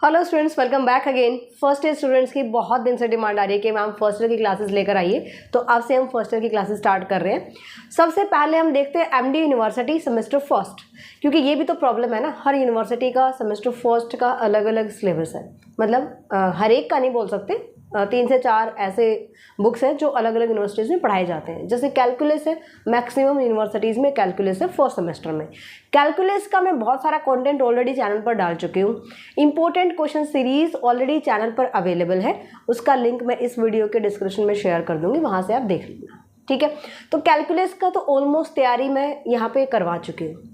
Hello students, welcome back again. First year students की बहुत दिन से डिमांड आ रही है कि मैम फर्स्ट ईयर की क्लासेस लेकर आइए, तो अब से हम फर्स्ट ईयर की क्लासेस स्टार्ट कर रहे हैं। सबसे पहले हम देखते हैं एमडी यूनिवर्सिटी सेमेस्टर फर्स्ट, क्योंकि ये भी तो प्रॉब्लम है ना, हर यूनिवर्सिटी का सेमेस्टर फर्स्ट का अलग अलग सिलेबस है। मतलब हर एक का नहीं बोल सकते, 3 से 4 ऐसे बुक्स हैं जो अलग अलग यूनिवर्सिटीज़ में पढ़ाए जाते हैं। जैसे कैलकुलस है, मैक्सिमम यूनिवर्सिटीज़ में कैलकुलस है फर्स्ट सेमेस्टर में। कैलकुलस का मैं बहुत सारा कंटेंट ऑलरेडी चैनल पर डाल चुकी हूँ। Important question series already channel पर अवेलेबल है, उसका लिंक मैं इस वीडियो के डिस्क्रिप्शन में शेयर कर दूँगी, वहाँ से आप देख लेना, ठीक है। तो कैलकुलस का तो ऑलमोस्ट तैयारी मैं यहाँ पे करवा चुकी हूँ।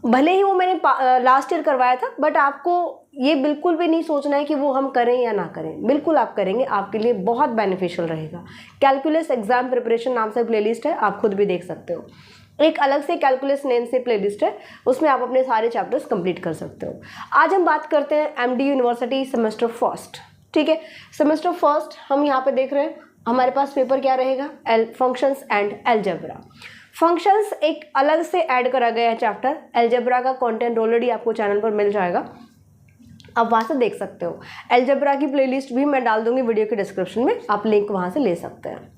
भले ही वो मैंने लास्ट ईयर करवाया था, बट आपको ये बिल्कुल भी नहीं सोचना है कि वो हम करें या ना करें, बिल्कुल आप करेंगे, आपके लिए बहुत बेनिफिशियल रहेगा। कैलकुलस एग्जाम प्रिपरेशन नाम से प्लेलिस्ट है, आप खुद भी देख सकते हो। एक अलग से कैलकुलस नेम से प्लेलिस्ट है, उसमें आप अपने सारे चैप्टर्स कंप्लीट कर सकते हो। आज हम बात करते हैं एमडी यूनिवर्सिटी सेमेस्टर फर्स्ट, ठीक है। सेमेस्टर फर्स्ट हम यहाँ पे देख रहे हैं, हमारे पास पेपर क्या रहेगा, फंक्शंस एंड अलजेब्रा। फंक्शंस एक अलग से ऐड करा गया है चैप्टर। अलजेब्रा का कंटेंट ऑलरेडी आपको चैनल पर मिल जाएगा, आप वहाँ से देख सकते हो। अलजेब्रा की प्लेलिस्ट भी मैं डाल दूंगी वीडियो के डिस्क्रिप्शन में, आप लिंक वहाँ से ले सकते हैं,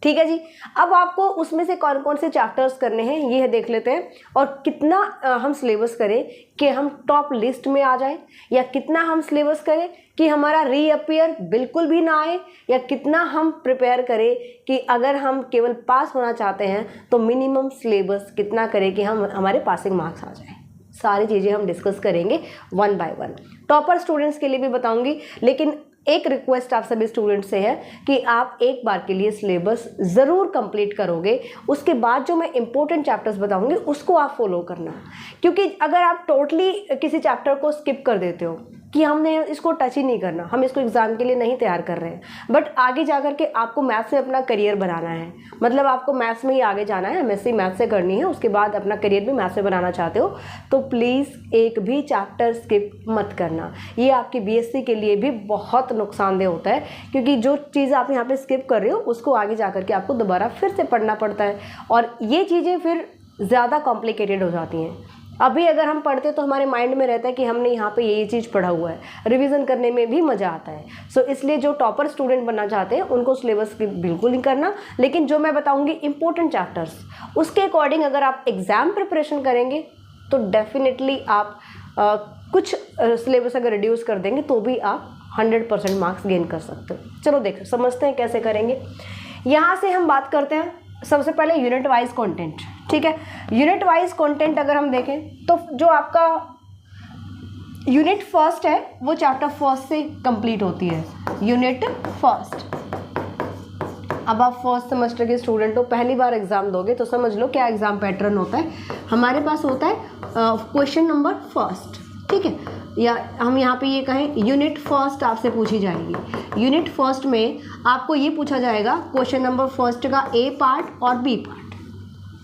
ठीक है जी। अब आपको उसमें से कौन कौन से चैप्टर्स करने हैं ये देख लेते हैं, और कितना हम सिलेबस करें कि हम टॉप लिस्ट में आ जाए, या कितना हम सिलेबस करें कि हमारा रीअपियर बिल्कुल भी ना आए, या कितना हम प्रिपेयर करें कि अगर हम केवल पास होना चाहते हैं तो मिनिमम सिलेबस कितना करें कि हम हमारे पासिंग मार्क्स आ जाए। सारी चीज़ें हम डिस्कस करेंगे one by one. Topper students के लिए भी बताऊंगी, लेकिन एक रिक्वेस्ट आप सभी स्टूडेंट से है कि आप एक बार के लिए सिलेबस ज़रूर कंप्लीट करोगे, उसके बाद जो मैं इंपॉर्टेंट चैप्टर्स बताऊंगी उसको आप फॉलो करना। क्योंकि अगर आप टोटली किसी चैप्टर को स्किप कर देते हो कि हमने इसको टच ही नहीं करना, हम इसको एग्ज़ाम के लिए नहीं तैयार कर रहे हैं, बट आगे जा कर के आपको मैथ्स में अपना करियर बनाना है, मतलब आपको मैथ्स में ही आगे जाना है, एमएससी मैथ्स से करनी है, उसके बाद अपना करियर भी मैथ्स से बनाना चाहते हो, तो प्लीज़ एक भी चैप्टर स्किप मत करना। ये आपकी बीएससी के लिए भी बहुत नुकसानदेह होता है, क्योंकि जो चीज़ आप यहाँ पे स्किप कर रहे हो उसको आगे जा कर के आपको दोबारा फिर से पढ़ना पड़ता है, और ये चीज़ें फिर ज़्यादा कॉम्प्लिकेटेड हो जाती हैं। अभी अगर हम पढ़ते तो हमारे माइंड में रहता है कि हमने यहाँ पे ये चीज़ पढ़ा हुआ है, रिवीजन करने में भी मज़ा आता है। सो इसलिए जो टॉपर स्टूडेंट बनना चाहते हैं उनको सिलेबस की बिल्कुल नहीं करना, लेकिन जो मैं बताऊँगी इंपॉर्टेंट चैप्टर्स, उसके अकॉर्डिंग अगर आप एग्ज़ाम प्रिपरेशन करेंगे तो डेफिनेटली आप कुछ सिलेबस अगर रिड्यूस कर देंगे तो भी आप 100% मार्क्स गेन कर सकते हो। चलो देखो समझते हैं कैसे करेंगे। यहाँ से हम बात करते हैं सबसे पहले यूनिट वाइज कंटेंट, ठीक है। यूनिट वाइज कंटेंट अगर हम देखें तो जो आपका यूनिट फर्स्ट है वो चैप्टर फर्स्ट से कंप्लीट होती है, यूनिट फर्स्ट। अब आप फर्स्ट सेमेस्टर के स्टूडेंट हो, पहली बार एग्जाम दोगे तो समझ लो क्या एग्जाम पैटर्न होता है। हमारे पास होता है क्वेश्चन नंबर फर्स्ट, ठीक है, या हम यहाँ पे ये कहें यूनिट फर्स्ट आपसे पूछी जाएगी। यूनिट फर्स्ट में आपको ये पूछा जाएगा क्वेश्चन नंबर फर्स्ट का ए पार्ट और B part.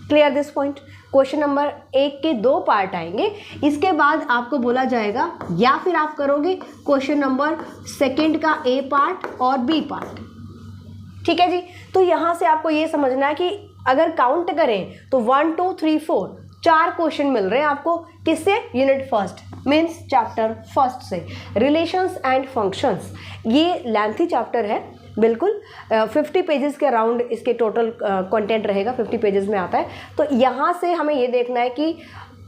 Clear this point. Question number 1 के 2 पार्ट आएंगे, इसके बाद आपको बोला जाएगा या फिर आप करोगे क्वेश्चन नंबर सेकंड का ए पार्ट और बी पार्ट, ठीक है जी। तो यहाँ से आपको ये समझना है कि अगर काउंट करें तो 1 2 3 4 4 क्वेश्चन मिल रहे हैं आपको, किससे, unit first means chapter first से। रिलेशंस एंड फंक्शंस ये लेंथी चैप्टर है बिल्कुल, 50 पेजेस के अराउंड इसके टोटल कंटेंट रहेगा, 50 पेजेस में आता है। तो यहाँ से हमें ये देखना है कि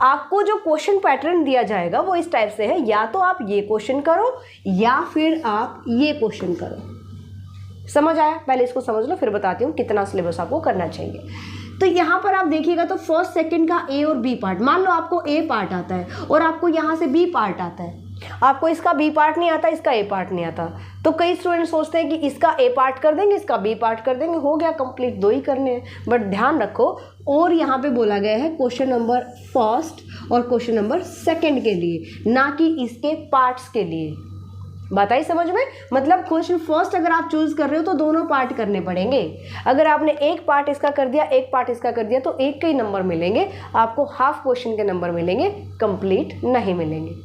आपको जो क्वेश्चन पैटर्न दिया जाएगा वो इस टाइप से है, या तो आप ये क्वेश्चन करो या फिर आप ये क्वेश्चन करो। समझ आया? पहले इसको समझ लो, फिर बताती हूँ कितना सिलेबस आपको करना चाहिए। तो यहाँ पर आप देखिएगा तो फर्स्ट सेकंड का ए और बी पार्ट, मान लो आपको ए पार्ट आता है और आपको यहाँ से बी पार्ट आता है, आपको इसका बी पार्ट नहीं आता, इसका ए पार्ट नहीं आता, तो कई स्टूडेंट सोचते हैं कि इसका ए पार्ट कर देंगे, इसका बी पार्ट कर देंगे, हो गया कंप्लीट, 2 ही करने हैं। बट ध्यान रखो, और यहाँ पे बोला गया है क्वेश्चन नंबर फर्स्ट और क्वेश्चन नंबर सेकंड के लिए, ना कि इसके पार्ट्स के लिए। बात आई समझ में? मतलब क्वेश्चन फर्स्ट अगर आप चूज कर रहे हो तो दोनों पार्ट करने पड़ेंगे। अगर आपने एक पार्ट इसका कर दिया, एक पार्ट इसका कर दिया, तो एक के ही नंबर मिलेंगे आपको, हाफ क्वेश्चन के नंबर मिलेंगे, कंप्लीट नहीं मिलेंगे।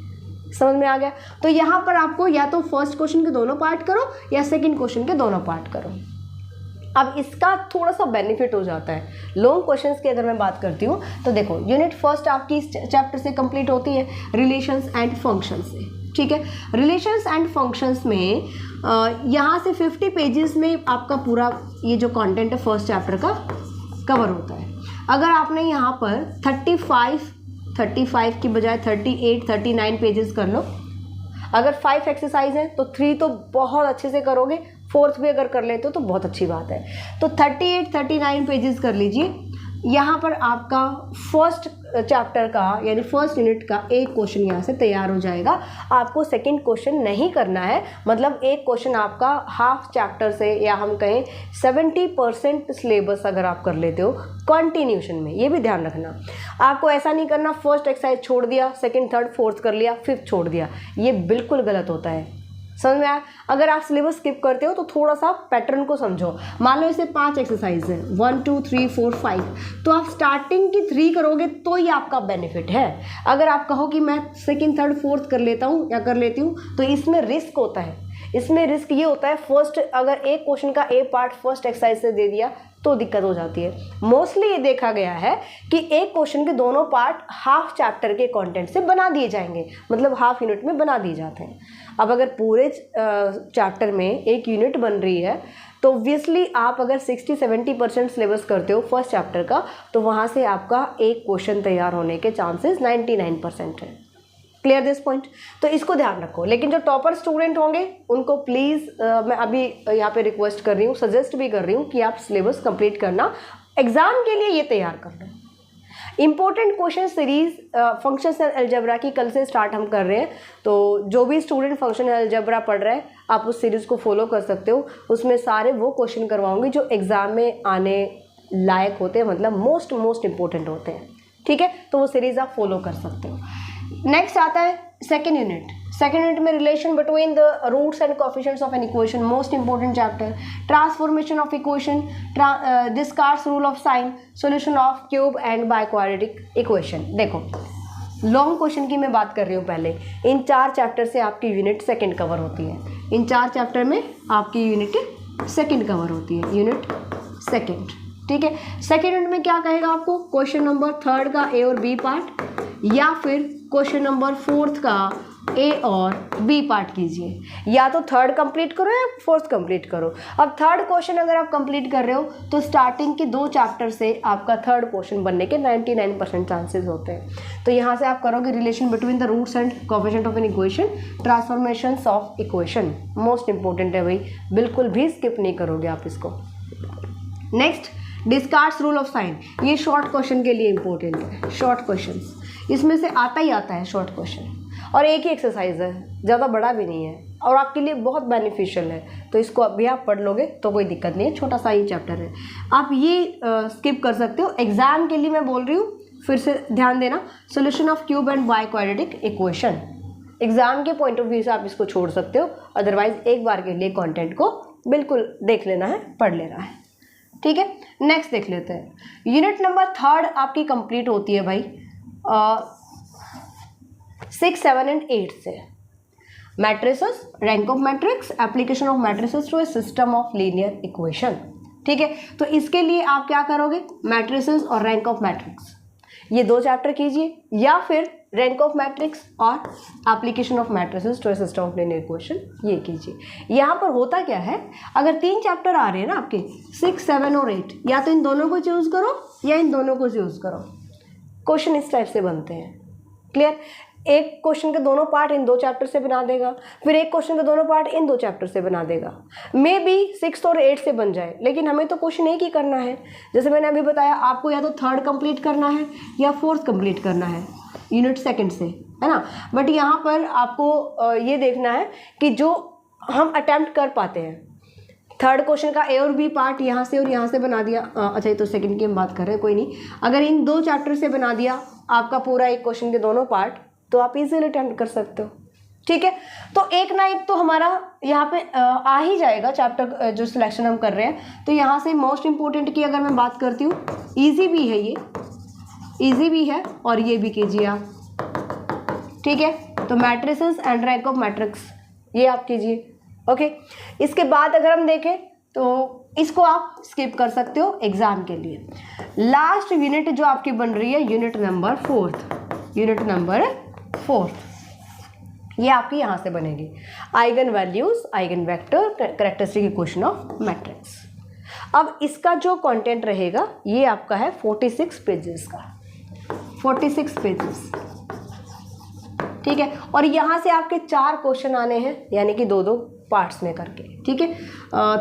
समझ में आ गया? तो यहाँ पर आपको या तो फर्स्ट क्वेश्चन के दोनों पार्ट करो या सेकंड क्वेश्चन के दोनों पार्ट करो। अब इसका थोड़ा सा बेनिफिट हो जाता है लॉन्ग क्वेश्चंस की। अगर मैं बात करती हूँ तो देखो यूनिट फर्स्ट आपकी इस चैप्टर से कंप्लीट होती है, रिलेशंस एंड फंक्शन से। ठीक है। रिलेशंस एंड फंक्शंस में यहाँ से 50 पेजेस में आपका पूरा ये जो कंटेंट है फर्स्ट चैप्टर का कवर होता है। अगर आपने यहाँ पर 35 की बजाय 38, 39 पेजेस कर लो। अगर 5 एक्सरसाइज है तो 3 तो बहुत अच्छे से करोगे, 4th भी अगर कर लेते हो तो बहुत अच्छी बात है। तो 38, 39 पेजेस कर लीजिए। यहाँ पर आपका फर्स्ट चैप्टर का यानी फर्स्ट यूनिट का एक क्वेश्चन यहाँ से तैयार हो जाएगा। आपको सेकंड क्वेश्चन नहीं करना है, मतलब एक क्वेश्चन आपका हाफ चैप्टर से या हम कहें 70% सिलेबस अगर आप कर लेते हो कंटिन्यूशन में, ये भी ध्यान रखना। आपको ऐसा नहीं करना फर्स्ट एक्सरसाइज छोड़ दिया, सेकंड, थर्ड, फोर्थ कर लिया, फिफ्थ छोड़ दिया, ये बिल्कुल गलत होता है। समझ में आया? अगर आप सिलेबस स्किप करते हो तो थोड़ा सा पैटर्न को समझो। मान लो इसे 5 एक्सरसाइज है, 1 2 3 4 5, तो आप स्टार्टिंग की 3 करोगे तो ये आपका बेनिफिट है। अगर आप कहो कि मैं सेकंड, थर्ड, फोर्थ कर लेता हूँ या कर लेती हूँ, तो इसमें रिस्क होता है। इसमें रिस्क ये होता है फर्स्ट अगर एक क्वेश्चन का ए पार्ट फर्स्ट एक्सरसाइज से दे दिया तो दिक्कत हो जाती है। मोस्टली ये देखा गया है कि एक क्वेश्चन के दोनों पार्ट हाफ चैप्टर के कंटेंट से बना दिए जाएंगे, मतलब हाफ यूनिट में बना दिए जाते हैं। अब अगर पूरे चैप्टर में एक यूनिट बन रही है तो ऑब्वियसली आप अगर 60-70% सिलेबस करते हो फर्स्ट चैप्टर का, तो वहाँ से आपका एक क्वेश्चन तैयार होने के चांसेस 99% है। Clear this point? तो इसको ध्यान रखो। लेकिन जो टॉपर स्टूडेंट होंगे उनको प्लीज़ मैं अभी यहाँ पे रिक्वेस्ट कर रही हूँ, सजेस्ट भी कर रही हूँ कि आप सिलेबस कंप्लीट करना, एग्जाम के लिए ये तैयार कर लो। Important question series functions and algebra की कल से स्टार्ट हम कर रहे हैं, तो जो भी स्टूडेंट फंक्शन एंड अलजेब्रा पढ़ रहे हैं आप उस सीरीज़ को फॉलो कर सकते हो। उसमें सारे वो क्वेश्चन करवाऊंगी जो एग्ज़ाम में आने लायक होते हैं, मतलब मोस्ट इंपॉर्टेंट होते हैं। ठीक है, तो वो सीरीज़ आप फॉलो कर सकते हो। नेक्स्ट आता है सेकेंड यूनिट। सेकेंड यूनिट में relation between the roots and coefficients of an equation, most important chapter. Transformation of equation, Descartes rule of sign, solution of cube and biquadratic equation. देखो long question की मैं बात कर रही हूँ पहले। इन 4 chapter से आपकी यूनिट सेकेंड कवर होती है। इन 4 चैप्टर में आपकी यूनिट सेकेंड कवर होती है, यूनिट सेकेंड। ठीक है, सेकेंड यूनिट में क्या कहेगा आपको? क्वेश्चन नंबर 3 का ए और बी पार्ट, या फिर क्वेश्चन नंबर 4 का ए और बी पार्ट कीजिए। या तो 3rd कंप्लीट करो या 4th कंप्लीट करो। अब 3rd क्वेश्चन अगर आप कंप्लीट कर रहे हो तो स्टार्टिंग के 2 चैप्टर से आपका 3rd क्वेश्चन बनने के 99% चांसेस होते हैं। तो यहाँ से आप करोगे relation between the roots and coefficient of an equation, transformations of equation, most important है भाई, बिल्कुल भी स्किप नहीं करोगे आप इसको। Next, Descartes rule of sign. ये शॉर्ट क्वेश्चन के लिए इंपॉर्टेंट है। शॉर्ट क्वेश्चंस इसमें से आता ही आता है शॉर्ट क्वेश्चन, और एक ही एक्सरसाइज है, ज़्यादा बड़ा भी नहीं है और आपके लिए बहुत बेनिफिशियल है। तो इसको अभी आप पढ़ लोगे तो कोई दिक्कत नहीं है, छोटा सा ही चैप्टर है, आप ये स्किप कर सकते हो। एग्जाम के लिए मैं बोल रही हूँ, फिर से ध्यान देना। Solution of cube and biquadratic equation, exam के पॉइंट ऑफ व्यू से आप इसको छोड़ सकते हो, अदरवाइज एक बार के लिए कंटेंट को बिल्कुल देख लेना है, पढ़ लेना है। ठीक है, नेक्स्ट देख लेते हैं। यूनिट नंबर 3 आपकी कंप्लीट होती है भाई 6, 7 एंड 8 से। Matrices, rank of matrix, application of matrices to a system of linear equation. ठीक है, तो इसके लिए आप क्या करोगे? मैट्रिसेस और रैंक ऑफ मैट्रिक्स ये 2 चैप्टर कीजिए, या फिर रैंक ऑफ मैट्रिक्स और application of matrices to a system of linear equation ये कीजिए। यहाँ पर होता क्या है, अगर 3 चैप्टर आ रहे हैं ना आपके 6, 7 और 8, या तो इन दोनों को चूज करो या इन दोनों को चूज करो। क्वेश्चन इस टाइप से बनते हैं। क्लियर? एक क्वेश्चन के दोनों पार्ट इन 2 चैप्टर से बना देगा, फिर एक क्वेश्चन के दोनों पार्ट इन 2 चैप्टर से बना देगा। मे बी 6 और 8 से बन जाए, लेकिन हमें तो क्वेश्चन एक ही करना है। जैसे मैंने अभी बताया, आपको या तो 3rd कंप्लीट करना है या 4th कंप्लीट करना है यूनिट सेकेंड से, है ना। बट यहाँ पर आपको ये देखना है कि जो हम अटैम्प्ट कर पाते हैं। 3rd क्वेश्चन का ए और बी पार्ट यहाँ से और यहाँ से बना दिया, अच्छा ये तो सेकंड की हम बात कर रहे हैं, कोई नहीं। अगर इन 2 चैप्टर से बना दिया आपका पूरा एक क्वेश्चन के दोनों पार्ट, तो आप इजीली अटेम्प्ट कर सकते हो। ठीक है, तो एक ना एक तो हमारा यहाँ पे आ ही जाएगा चैप्टर जो सिलेक्शन हम कर रहे हैं। तो यहाँ से मोस्ट इंपॉर्टेंट की अगर मैं बात करती हूँ, ईजी भी है, ये ईजी भी है और ये भी कीजिए आप। ठीक है, तो matrices and rank of matrix ये आप कीजिए। ओके, इसके बाद अगर हम देखें तो इसको आप स्किप कर सकते हो एग्जाम के लिए। लास्ट यूनिट जो आपकी बन रही है unit number 4th, unit number 4th। ये आपकी यहाँ से बनेगी। Eigen values, eigen vector, characteristic equation of matrix. अब इसका जो कंटेंट रहेगा ये आपका है 46 पेजेस का, 46 पेजेस, ठीक है। और यहाँ से आपके 4 क्वेश्चन आने हैं, यानी कि 2-2 पार्ट्स में करके, ठीक है।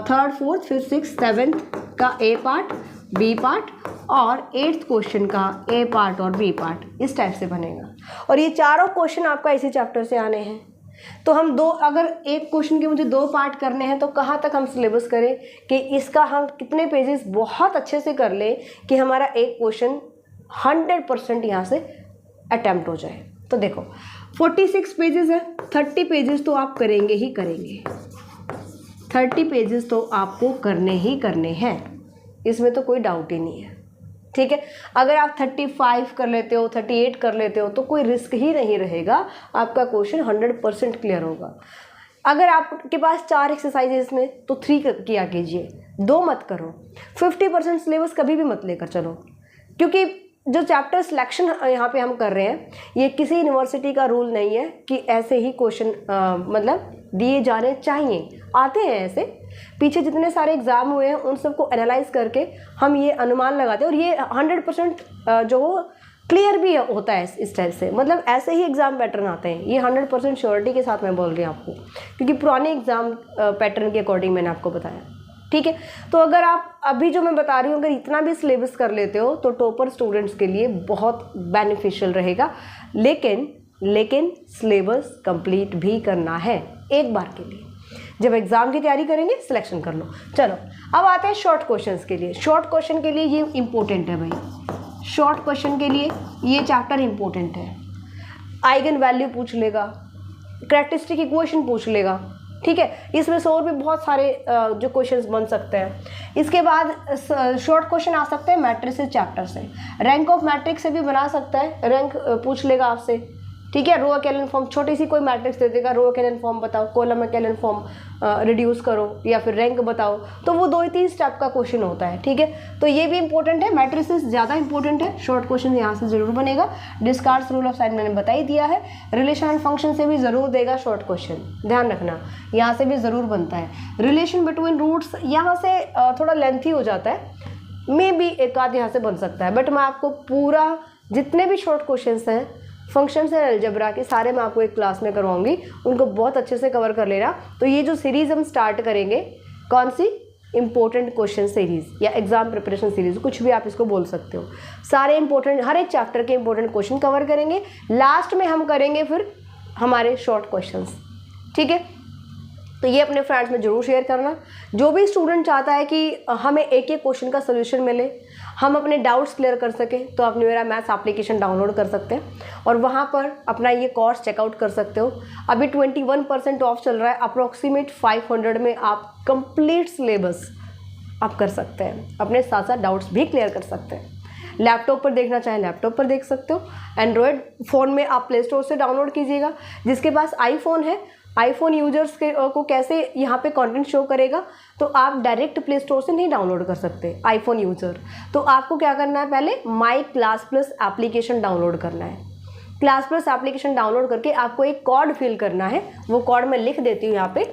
3rd, 4th, 5th, 6th, 7th का ए पार्ट, बी पार्ट और 8th क्वेश्चन का ए पार्ट और बी पार्ट, इस टाइप से बनेगा। और ये चारों क्वेश्चन आपका इसी चैप्टर से आने हैं। तो हम अगर एक क्वेश्चन के मुझे 2 पार्ट करने हैं तो कहाँ तक हम सिलेबस करें कि इसका हम कितने पेजेस बहुत अच्छे से कर लें कि हमारा एक क्वेश्चन 100% यहाँ से अटैम्प्ट हो जाए। तो देखो 46 पेजेस है, 30 पेजेस तो आप करेंगे ही करेंगे, 30 पेजेस तो आपको करने ही करने हैं, इसमें तो कोई डाउट ही नहीं है, ठीक है। अगर आप 35 कर लेते हो, 38 कर लेते हो तो कोई रिस्क ही नहीं रहेगा, आपका क्वेश्चन 100% क्लियर होगा। अगर आपके पास 4 एक्सरसाइजेस में तो 3 किया कीजिए, 2 मत करो। 50% सिलेबस कभी भी मत लेकर चलो, क्योंकि जो चैप्टर सिलेक्शन यहाँ पे हम कर रहे हैं ये किसी यूनिवर्सिटी का रूल नहीं है कि ऐसे ही क्वेश्चन मतलब दिए जाने चाहिए, आते हैं ऐसे। पीछे जितने सारे एग्ज़ाम हुए हैं उन सबको एनालाइज करके हम ये अनुमान लगाते हैं और ये 100% जो क्लियर भी होता है इस टाइप से, मतलब ऐसे ही एग्ज़ाम पैटर्न आते हैं। ये 100% श्योरिटी के साथ मैं बोल रही हूँ आपको, क्योंकि पुराने एग्ज़ाम पैटर्न के अकॉर्डिंग मैंने आपको बताया, ठीक है। तो अगर आप अभी जो मैं बता रही हूँ अगर इतना भी सिलेबस कर लेते हो तो टॉपर स्टूडेंट्स के लिए बहुत बेनिफिशियल रहेगा। लेकिन सिलेबस कंप्लीट भी करना है एक बार के लिए। जब एग्ज़ाम की तैयारी करेंगे सिलेक्शन कर लो। चलो अब आते हैं शॉर्ट क्वेश्चंस के लिए। शॉर्ट क्वेश्चन के लिए ये इम्पोर्टेंट है भाई, शॉर्ट क्वेश्चन के लिए ये चैप्टर इम्पोर्टेंट है। आइगन वैल्यू पूछ लेगा, कैरेक्टरिस्टिक इक्वेशन पूछ लेगा, ठीक है। इसमें से और भी बहुत सारे जो क्वेश्चंस बन सकते हैं। इसके बाद शॉर्ट क्वेश्चन आ सकते हैं मैट्रिसेस चैप्टर से, रैंक ऑफ मैट्रिक्स से भी बना सकता है, रैंक पूछ लेगा आपसे, ठीक है। रो एकेलन फॉर्म, छोटी सी कोई मैट्रिक्स दे देगा, रो एकेलन फॉर्म बताओ, कॉलम एकेलन फॉर्म रिड्यूस करो या फिर रैंक बताओ, तो वो 2-3 स्टेप का क्वेश्चन होता है, ठीक है। तो ये भी इंपॉर्टेंट है, मैट्रिसेस ज़्यादा इंपॉर्टेंट है, शॉर्ट क्वेश्चन यहाँ से जरूर बनेगा। डिस्कार्ड्स रूल ऑफ साइन मैंने बता ही दिया है। रिलेशन एंड फंक्शन से भी ज़रूर देगा शॉर्ट क्वेश्चन, ध्यान रखना, यहाँ से भी ज़रूर बनता है। रिलेशन बिटवीन रूट्स यहाँ से थोड़ा लेंथी हो जाता है, मे बी एक आध यहाँ से बन सकता है, बट मैं आपको पूरा जितने भी शॉर्ट क्वेश्चन हैं फंक्शंस एंड अलजेब्रा के सारे मैं आपको एक क्लास में करवाऊंगी, उनको बहुत अच्छे से कवर कर लेना। तो ये जो सीरीज़ हम स्टार्ट करेंगे, कौन सी, इंपॉर्टेंट क्वेश्चन सीरीज़ या एग्जाम प्रिपरेशन सीरीज़, कुछ भी आप इसको बोल सकते हो। सारे इंपॉर्टेंट, हर एक चैप्टर के इंपॉर्टेंट क्वेश्चन कवर करेंगे। लास्ट में हम करेंगे फिर हमारे शॉर्ट क्वेश्चंस, ठीक है। तो ये अपने फ्रेंड्स में ज़रूर शेयर करना। जो भी स्टूडेंट चाहता है कि हमें एक एक क्वेश्चन का सोल्यूशन मिले, हम अपने डाउट्स क्लियर कर सकें, तो आप मेरा मैथ्स एप्लीकेशन डाउनलोड कर सकते हैं और वहाँ पर अपना ये कोर्स चेकआउट कर सकते हो। अभी 21% ऑफ चल रहा है, अप्रॉक्सीमेट 500 में आप कंप्लीट सिलेबस आप कर सकते हैं, अपने साथ साथ डाउट्स भी क्लियर कर सकते हैं। लैपटॉप पर देखना चाहें लैपटॉप पर देख सकते हो, एंड्रॉयड फ़ोन में आप प्ले स्टोर से डाउनलोड कीजिएगा। जिसके पास आईफोन है, आईफोन यूजर्स को कैसे यहाँ पे कंटेंट शो करेगा, तो आप डायरेक्ट प्ले स्टोर से नहीं डाउनलोड कर सकते आईफोन यूज़र। तो आपको क्या करना है, पहले my class plus application download करना है। क्लास प्लस एप्लीकेशन डाउनलोड करके आपको एक कोड फिल करना है, वो कोड मैं लिख देती हूँ यहाँ पे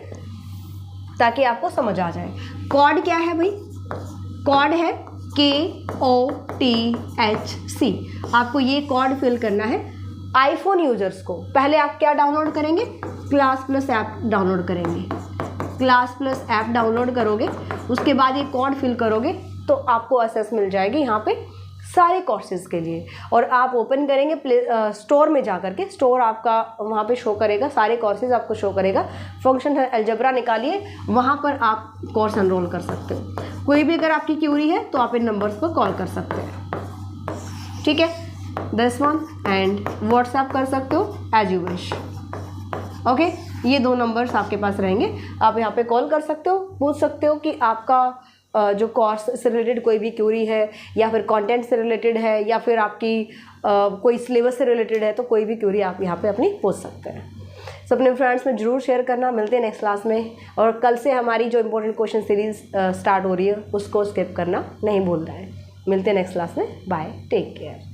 ताकि आपको समझ आ जाए। कोड क्या है भाई, कोड है KOTHC। आपको ये कोड फिल करना है। आईफोन यूजर्स को पहले आप क्या डाउनलोड करेंगे, क्लास प्लस ऐप डाउनलोड करेंगे। क्लास प्लस ऐप डाउनलोड करोगे, उसके बाद ये कोड फिल करोगे तो आपको एक्सेस मिल जाएगी यहाँ पे सारे कोर्सेज के लिए। और आप ओपन करेंगे स्टोर में जा करके, स्टोर आपका वहाँ पे शो करेगा, सारे कोर्सेज आपको शो करेगा। फंक्शन अलजेब्रा निकालिए, वहाँ पर आप कोर्स एनरोल कर सकते हो। कोई भी अगर आपकी क्यूरी है तो आप इन नंबर्स पर कॉल कर सकते हैं, ठीक है, दिस वन, एंड व्हाट्सएप कर सकते हो एज यू विश। ओके, ये 2 नंबर्स आपके पास रहेंगे, आप यहाँ पे कॉल कर सकते हो, पूछ सकते हो कि आपका जो कोर्स से रिलेटेड कोई भी क्यूरी है या फिर कंटेंट से रिलेटेड है या फिर आपकी कोई सिलेबस से रिलेटेड है, तो कोई भी क्यूरी आप यहाँ पे अपनी पूछ सकते हैं। तो अपने फ्रेंड्स में ज़रूर शेयर करना। मिलते हैं नेक्स्ट क्लास में, और कल से हमारी जो इंपॉर्टेंट क्वेश्चन सीरीज़ स्टार्ट हो रही है उसको स्किप करना नहीं भूलना है। मिलते हैं नेक्स्ट क्लास में, बाय, टेक केयर।